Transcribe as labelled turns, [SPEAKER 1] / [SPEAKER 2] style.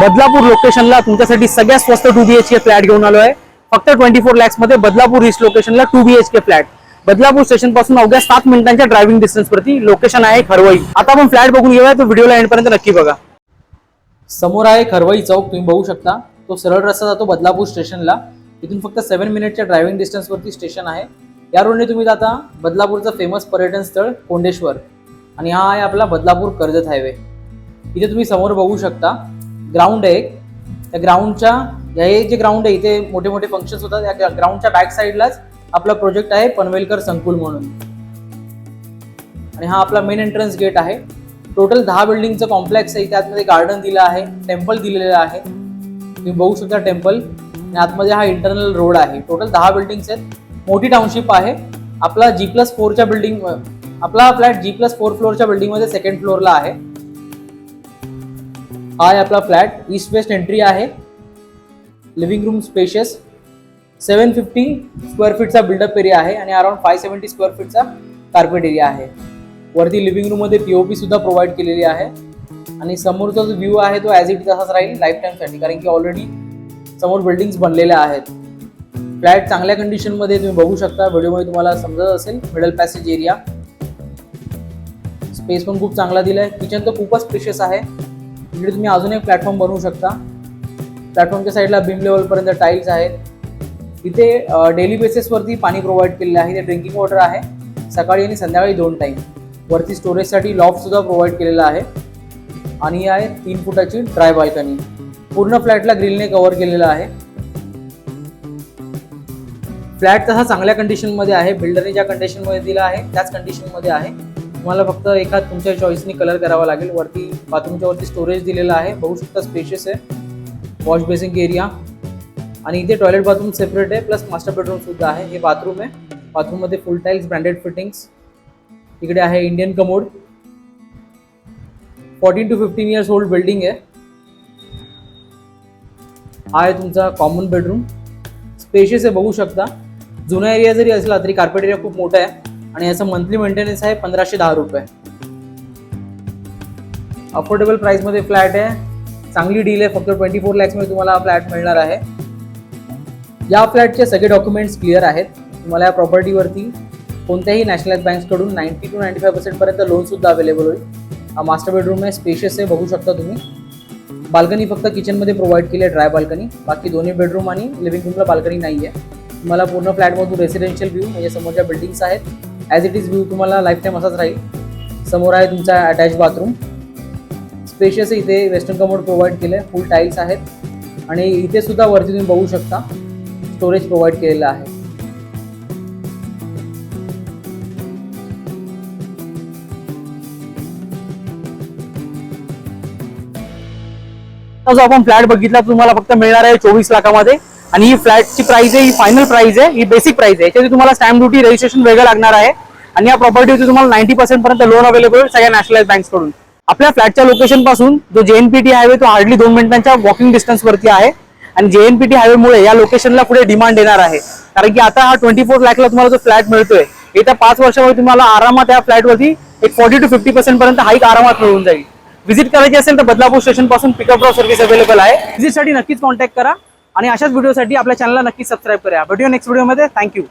[SPEAKER 1] बदलापूर लोकेशनला तुमच्यासाठी सगळ्यात स्वस्त 2 BHK फ्लॅट घेऊन आलो आहे. फक्त 24 lakhs मध्ये बदलापूर ईस्ट लोकेशनला 2 BHK फ्लॅट. बदलापूर स्टेशन पासून अवघ्या 7 मिनिटांच्या ड्रायव्हिंग डिस्टन्स वरती लोकेशन आहे खरवई. आता आपण फ्लॅट बघून घेऊया, तो व्हिडिओला एंड पर्यंत नक्की बघा. समोर आहे खरवई चौक, तुम्ही बघू शकता. तो सरळ रस्ता जातो बदलापूर स्टेशनला. इथून फक्त 7 मिनिटच्या ड्रायव्हिंग डिस्टन्स वरती स्टेशन आहे. या रोडने तुम्ही जाता बदलापूरचं फेमस पर्यटन स्थळ कोंडेश्वर, आणि हा आहे आपला बदलापूर कर्जत हायवे. इथे तुम्ही समोर बघू शकता ग्राउंड आहे. त्या ग्राउंडच्या हे जे ग्राउंड आहे इथे मोठे मोठे फंक्शन्स होतात. या ग्राउंडच्या बॅक साईडलाच आपला प्रोजेक्ट आहे पनवेलकर संकुल म्हणून, आणि हा आपला मेन एंट्रन्स गेट आहे. टोटल 10 बिल्डिंगचं कॉम्प्लेक्स आहे. त्यातमध्ये गार्डन दिलं आहे, टेम्पल दिलेलं आहे, तुम्ही बघू शकता टेम्पल. आणि आतमध्ये हा इंटरनल रोड आहे. टोटल 10 बिल्डिंग्स आहेत. मोठी टाउनशिप आहे. आपला G+4च्या बिल्डिंग, आपला फ्लॅट G+4 फ्लोअरच्या बिल्डिंगमध्ये 2nd फ्लोअरला आहे. हा आहे आपला फ्लॅट. ईस्ट वेस्ट एंट्री आहे. लिव्हिंग रूम स्पेशियस, 750 स्क्वेअर फीटचा बिल्डअप एरिया आहे आणि अराउंड 570 स्क्वेअर फीटचा कार्पेट एरिया आहे. वरती लिव्हिंग रूम मध्ये POP सुद्धा प्रोव्हाइड केलेली आहे. आणि समोरचा जो व्ह्यू आहे तो ॲज इट तसाच राहील लाईफ टाईमसाठी, कारण की ऑलरेडी समोर बिल्डिंग्स बनलेल्या आहेत. फ्लॅट चांगल्या कंडिशनमध्ये तुम्ही बघू शकता. व्हिडिओमध्ये तुम्हाला समजत असेल. मिडल पॅसेज एरिया, स्पेस पण खूप चांगला दिलाय. किचन तर खूपच स्पेशियस आहे. इकडे तुम्ही अजून एक प्लॅटफॉर्म बनवू शकता. प्लॅटफॉर्मच्या साईडला बीम लेवलपर्यंत टाईल्स आहेत. इथे डेली बेसिसवरती पाणी प्रोव्हाइड केलेलं आहे. इथे ड्रिंकिंग वॉटर आहे सकाळी आणि संध्याकाळी 2 टाईम. वरती स्टोरेजसाठी लॉफ्ट सुद्धा प्रोव्हाइड केलेला आहे. आणि आहे 3 फुटाची ड्राय बाल्कनी. पूर्ण फ्लॅटला ग्रिलने कव्हर केलेला आहे. फ्लॅट तसा चांगल्या कंडिशनमध्ये आहे. बिल्डरने ज्या कंडिशनमध्ये दिला आहे त्याच कंडिशनमध्ये आहे. तुम्हाला फक्त एखाद तुमच्या चॉईसनी कलर करावा लागेल. वरती बाथरूमच्या वरती स्टोरेज दिलेला आहे, बघू शकता. स्पेशियस आहे. वॉश बेसिंग एरिया, आणि इथे टॉयलेट बाथरूम सेपरेट आहे, प्लस मास्टर बेडरूम सुद्धा आहे. हे बाथरूम आहे. बाथरूममध्ये फुल टाईल्स, ब्रँडेड फिटिंग्स. इकडे आहे Indian commode. 14 to 15 years old building आहे. हा आहे तुमचा कॉमन बेडरूम. स्पेशियस आहे, बघू शकता. जुना एरिया जरी असला तरी कार्पेट एरिया खूप मोठा आहे. आणि याचा मंथली मेंटेनन्स आहे 1510 रुपये. अफोर्डेबल प्राइसमध्ये फ्लॅट आहे. चांगली डील आहे. फक्त 24 lakhs मध्ये तुम्हाला हा फ्लॅट मिळणार आहे. या फ्लॅटचे सगळे डॉक्युमेंट्स क्लिअर आहेत. तुम्हाला या प्रॉपर्टीवरती कोणत्याही नॅशनलाइज बँक्सकडून 90 to 95% पर्यंत लोन सुद्धा अवेलेबल होईल. हा मास्टर बेडरूम आहे. स्पेशियस आहे, बघू शकता तुम्ही. बाल्कनी फक्त किचनमध्ये प्रोव्हाइड केली आहे, ड्राय बाल्कनी. बाकी दोन्ही बेडरूम आणि लिव्हिंग रूमला बाल्कनी नाही आहे. तुम्हाला पूर्ण फ्लॅटमधून रेसिडेन्शियल व्ह्यू, म्हणजे समोरच्या बिल्डिंग्स आहेत, ॲज इट इज व्ह्यू तुम्हाला लाईफ टाईम असाच राहील. समोर आहे तुमचा अटॅच बाथरूम. स्पेशियस इथे वेस्टर्न कमोड प्रोव्हाइड केलं आहे. फुल टाईल्स आहेत. आणि इथे सुद्धा वरती तुम्ही बघू शकता स्टोरेज प्रोव्हाइड केलेलं आहे. जो आपण फ्लॅट बघितला तुम्हाला फक्त मिळणार आहे 24 लाखामध्ये. आणि ही फ्लॅटची प्राइस आहे, ही फायनल प्राइस आहे, ही बेसिक प्राइस आहे. याच्यामध्ये तुम्हाला स्टॅम्प ड्युटी, रजिस्ट्रेशन वेगळं लागणार आहे. आणि या प्रॉपर्टीवरती तुम्हाला 90% पर्यंत लोन अवेलेबल आहे सगळ्या नॅशनलाइज बँक्सकडून. आपल्या फ्लॅटच्या लोकेशन पासून जो JNPT हायवे तो हार्डली 2 मिनिटांच्या वॉकिंग डिस्टन्स वरती आहे. आणि JNPT हायवेमुळे या लोकेशनला पुढे डिमांड येणार आहे, कारण की आता हा 24 लाखला तुम्हाला जो फ्लॅट मिळतोय, येत्या 5 वर्षामध्ये तुम्हाला आरामात या फ्लॅटवरती एक 40 to 50% पर्यंत हाईक आरामात मिळून जाईल. व्हिजिट करायची असेल तर बदलापूर स्टेशन पासून पिकअप ड्रॉप सर्व्हिस अवेलेबल आहे. व्हिजिटसाठी नक्कीच कॉन्टॅक्ट करा आणि अशाच व्हिडिओसाठी आपल्या चॅनलला नक्कीच सबस्क्राईब करा. भेटूया नेक्स्ट व्हिडिओमध्ये. थँक्यू.